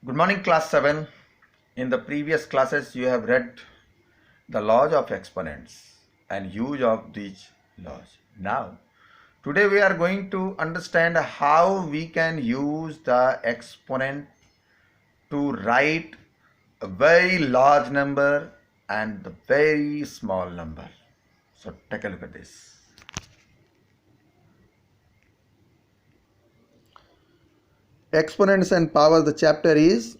Good morning, class 7. In the previous classes, you have read the laws of exponents and use of these laws. Now, today we are going to understand how we can use the exponent to write a very large number and the very small number. So, take a look at this. Exponents and power, the chapter is,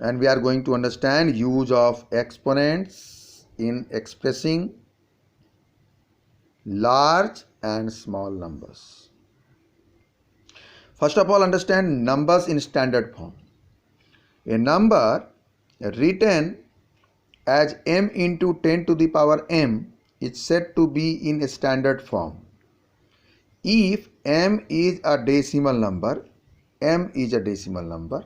and we are going to understand use of exponents in expressing large and small numbers. First of all, understand numbers in standard form. A number written as m into 10 to the power m is said to be in a standard form if m is a decimal number. M is a decimal number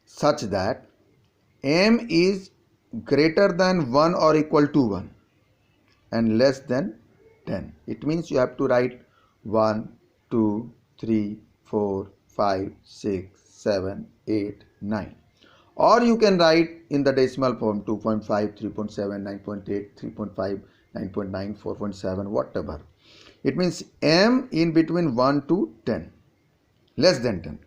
such that m is greater than 1 or equal to 1 and less than 10. It means you have to write 1, 2, 3, 4, 5, 6, 7, 8, 9. Or you can write in the decimal form 2.5, 3.7, 9.8, 3.5, 9.9, 4.7, whatever. It means m in between 1 to 10, less than 10.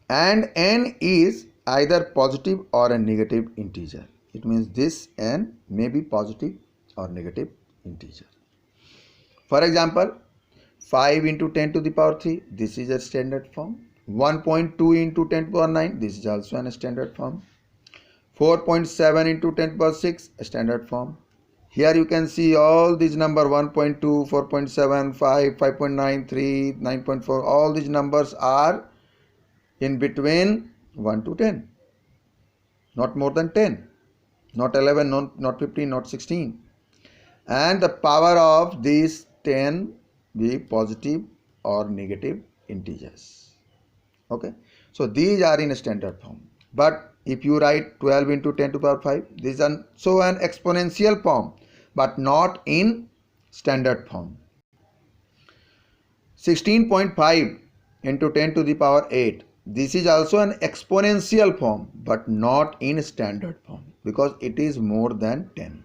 And n is either positive or a negative integer. It means this n may be positive or negative integer. For example, 5 into 10 to the power 3, this is a standard form. 1.2 into 10 to the power 9, this is also a standard form. 4.7 into 10 to the power 6, a standard form. Here you can see all these numbers 1.2, 4.7, 5, 5.9, 3, 9.4, all these numbers are in between 1 to 10, not more than 10, not 11, not 15, not 16. And the power of these 10 be positive or negative integers. Okay, so these are in a standard form. But if you write 12 into 10 to the power 5, this is an exponential form, but not in standard form. 16.5 into 10 to the power 8, this is also an exponential form, but not in standard form because it is more than 10.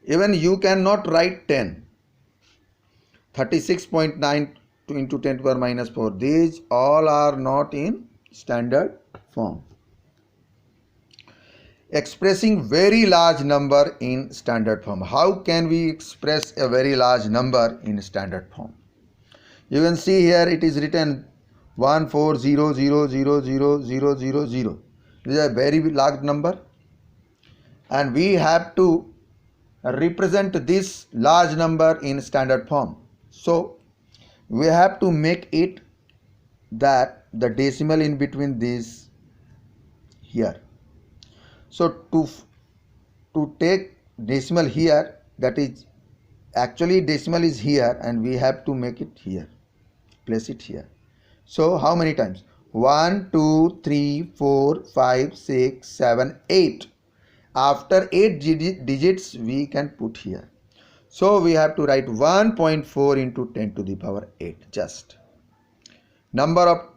Even you cannot write 10. 36.9 into 10 to the power minus 4, these all are not in standard form. Expressing very large number in standard form. How can we express a very large number in standard form? You can see here it is written 140000000. This is a very large number, and we have to represent this large number in standard form. So we have to make it that the decimal in between these here. So to take decimal here, that is actually decimal is here and we have to make it here, place it here. So how many times? 1, 2, 3, 4, 5, 6, 7, 8. After 8 digits we can put here. So we have to write 1.4 into 10 to the power 8. Just number of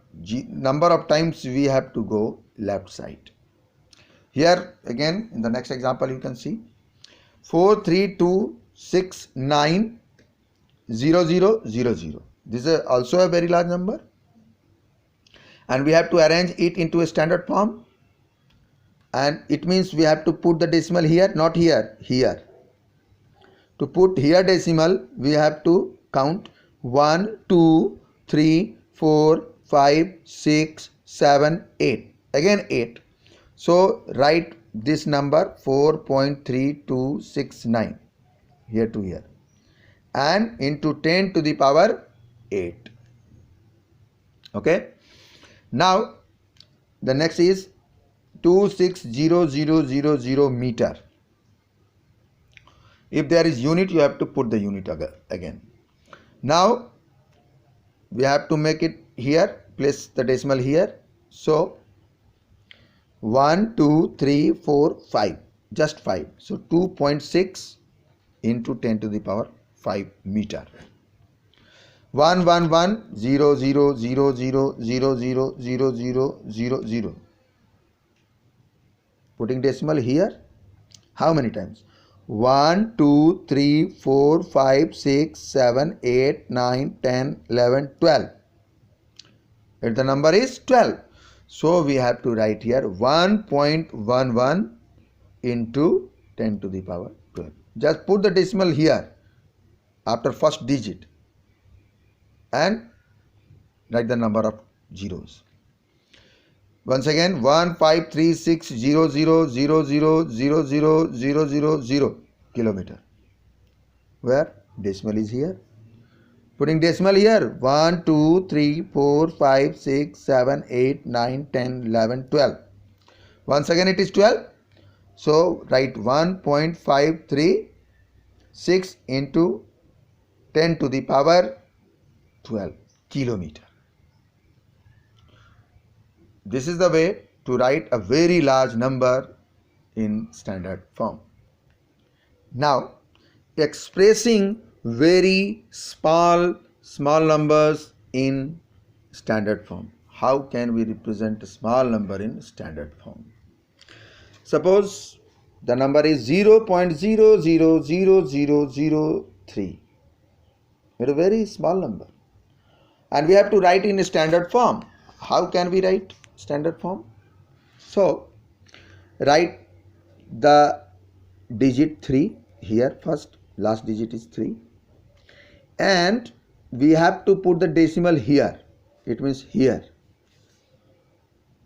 times we have to go left side. Here again in the next example you can see 432690000. This is also a very large number, and we have to arrange it into a standard form, and it means we have to put the decimal here, not here, here. To put here decimal, we have to count 1, 2, 3, 4, 5, 6, 7, 8. Again 8. So write this number 4.3269 here to here and into 10 to the power 8. Okay. Now the next is 260,000 meter. If there is unit, you have to put the unit again. Now we have to make it here, place the decimal here. So 1, 2, 3, 4, 5, just 5. So 2.6 into 10 to the power 5 meter. 1 1 1 0 0 0 0 0 0 0 0 0 0. Putting decimal here, how many times? 1 2 3 4 5 6 7 8 9 10 11 12. And the number is 12. So we have to write here 1.11 into 10 to the power 12. Just put the decimal here after first digit and write the number of zeros. Once again, 1536000000000 kilometer. Where decimal is here. Putting decimal here, 1 2 3 4 5 6 7 8 9 10 11 12. Once again it is 12. So write 1.536 into 10 to the power 12 kilometer. This is the way to write a very large number in standard form. Now, expressing very small numbers in standard form. How can we represent a small number in standard form? Suppose the number is 0.000003. It's a very small number. And we have to write in a standard form. How can we write standard form? So, write the digit 3 here first. Last digit is 3. And we have to put the decimal here. It means here.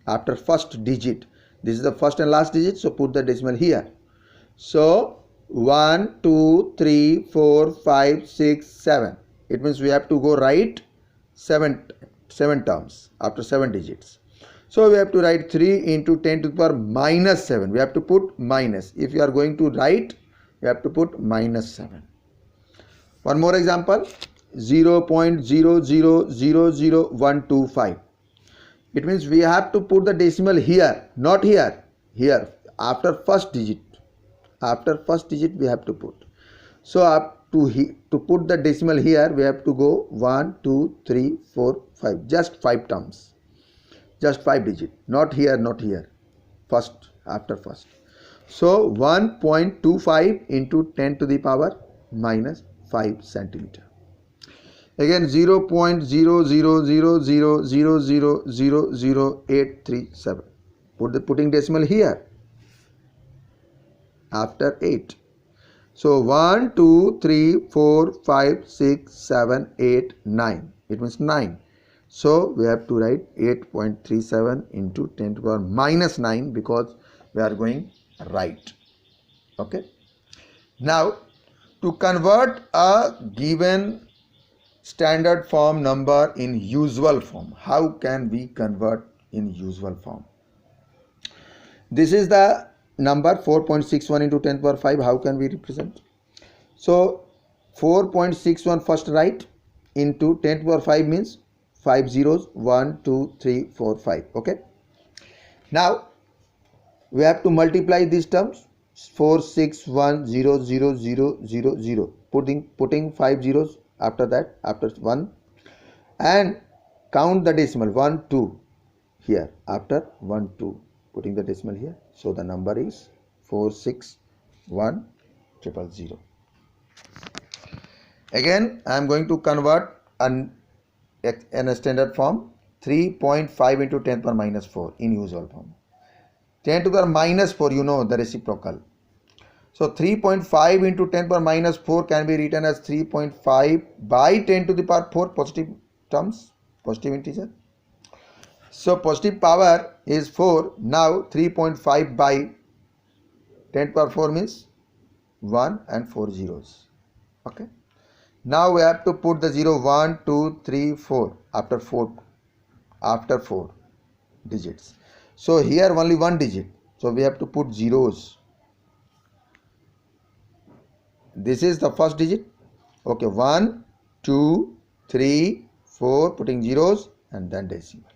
After first digit. This is the first and last digit. So, put the decimal here. So, 1, 2, 3, 4, 5, 6, 7. It means we have to go right 7 terms after 7 digits. So we have to write 3 into 10 to the power minus 7. We have to put minus. If you are going to write, we have to put minus 7. One more example, 0.000125. It means we have to put the decimal here, not here, here, after first digit. After first digit we have to put. So up to put the decimal here, we have to go 1, 2, 3, 4, 5. Just 5 terms. Just 5 digit. Not here, not here. First, after first. So 1.25 into 10 to the power minus 5 centimeter. Again 0.00000000837. Putting decimal here after 8. So 1, 2, 3, 4, 5, 6, 7, 8, 9. It means 9. So we have to write 8.37 into 10 to the power minus 9 because we are going right. Okay. Now to convert a given standard form number in usual form. How can we convert in usual form? This is the number 4.61 into 10 to the power 5. How can we represent? So 4.61 first write into 10 to the power 5 means 5 zeros, 1, 2, 3, 4, 5. Okay. Now we have to multiply these terms. 4, 6, 1, 0, 0, 0, 0, 0. Putting 5 zeros after that, after 1. And count the decimal 1, 2 here. After 1, 2. Putting the decimal here. So the number is 461,000. Again, I am going to convert in a standard form 3.5 into 10 to the power minus 4 in usual form. 10 to the power minus 4, you know the reciprocal. So 3.5 into 10 to the power minus 4 can be written as 3.5 by 10 to the power 4 positive terms, positive integer. So positive power is 4. Now 3.5 by 10 to the power 4 means 1 and 4 zeros. Okay. Now we have to put the 0, 1, 2, 3, 4 after 4 digits. So here only 1 digit. So we have to put zeros. This is the first digit. Okay, 1, 2, 3, 4, putting zeros and then decimal.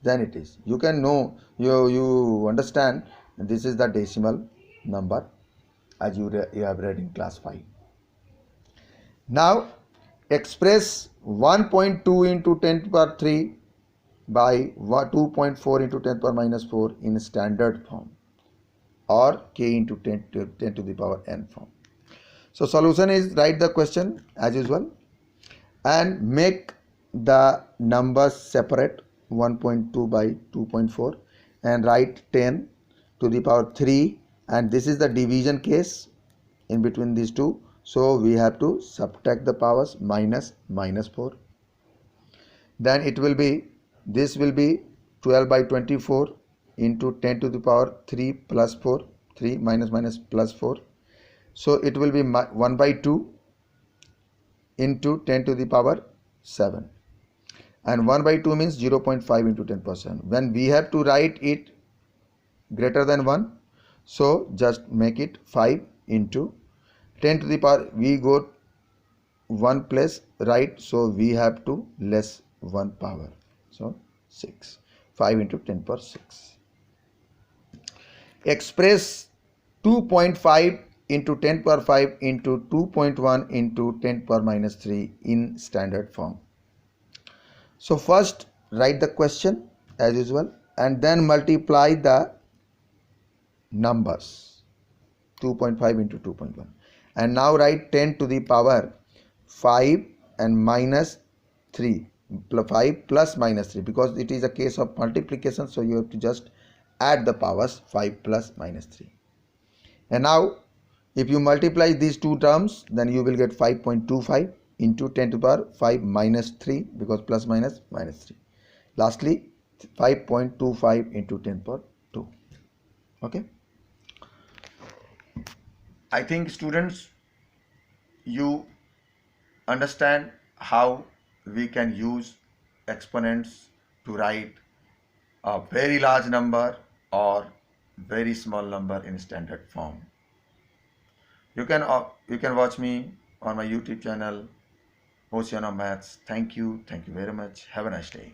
Then it is. You can know, you understand this is the decimal number as you have read in class 5. Now express 1.2 into 10 to the power 3 by 2.4 into 10 to the power minus 4 in standard form, or k into 10 to the power n form. So solution is, write the question as usual and make the numbers separate, 1.2 by 2.4, and write 10 to the power 3, and this is the division case in between these two, so we have to subtract the powers, minus 4. Then it will be, this will be 12 by 24 into 10 to the power 3 plus 4, 3 minus plus 4, so it will be 1 by 2 into 10 to the power 7, and 1 by 2 means 0.5 into 10%. When we have to write it greater than 1, so just make it 5 into 10 to the power, we go 1 place, right, so we have to less 1 power, so 6, 5 into 10 power 6. Express 2.5 into 10 power 5 into 2.1 into 10 power minus 3 in standard form. So first write the question as usual and then multiply the numbers, 2.5 into 2.1, and now write 10 to the power 5 and minus 3, 5 plus minus 3, because it is a case of multiplication, so you have to just add the powers, 5 plus minus 3. And now if you multiply these two terms, then you will get 5.25 into 10 to the power 5 minus 3, because plus minus 3. Lastly 5.25 into 10 power 2. Okay, I think students, you understand how we can use exponents to write a very large number or very small number in standard form. You can watch me on my YouTube channel, Ocean of Maths. Thank you very much. Have a nice day.